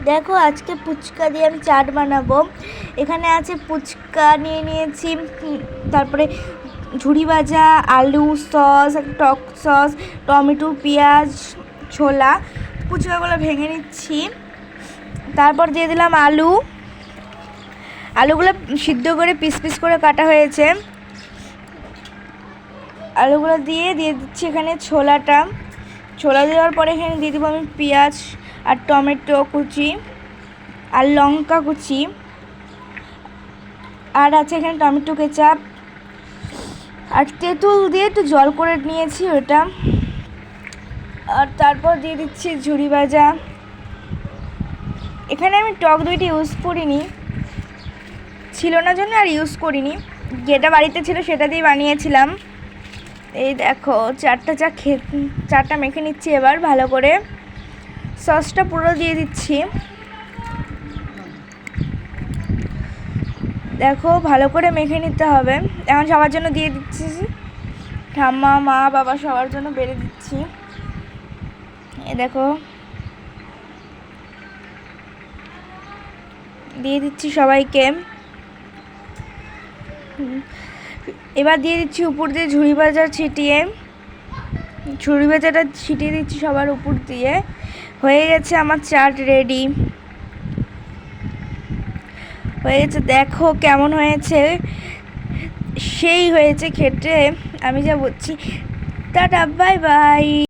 দেখো আজকে ফুচকা দিয়ে আমি চাট বানাবো। এখানে আছে ফুচকা নিয়ে নিয়েছি, তারপরে ঝুড়ি ভাজা, আলু সস, টক সস, টমেটো, পেঁয়াজ, ছোলা। ফুচকাগুলো ভেঙে নিচ্ছি, তারপর দিয়ে দিলাম আলুগুলো সিদ্ধ করে পিস পিস করে কাটা হয়েছে। আলুগুলো দিয়ে দিচ্ছি এখানে ছোলা দেওয়ার পরে এখানে দিয়ে দেবো আমি পেঁয়াজ আর টমেটো কুচি আর লঙ্কা কুচি, আর আছে এখানে টমেটো কেচাপ আর তেঁতুল দিয়ে একটু জল করে নিয়েছি ওটা। আর তারপর দিয়ে দিচ্ছি ঝুড়ি ভাজা। এখানে আমি টক দইটা ইউজ করিনি, ছিল না জন্য আর ইউজ করিনি, যেটা বাড়িতে ছিল সেটা দিয়ে বানিয়েছিলাম। এই দেখো চাটটা মেখে নিচ্ছি এবার ভালো করে। সসটা পুরো দিয়ে দিচ্ছি, দেখো ভালো করে মেখে নিতে হবে। এখন সবার জন্য দিয়ে দিচ্ছি, ঠাম্মা মা বাবা সবার জন্য বেড়ে দিচ্ছি। এই দেখো দিয়ে দিচ্ছি সবাইকে। এবার দিয়ে দিচ্ছি উপর দিয়ে ঝুড়ি ভাজাটা ছিটিয়ে দিচ্ছি সবার উপর দিয়ে। হয়ে গেছে আমার চাট রেডি হয়ে গেছে। দেখো কেমন হয়েছে, সেই হয়েছে খেতে, আমি যা বলছি। Tata, bye bye.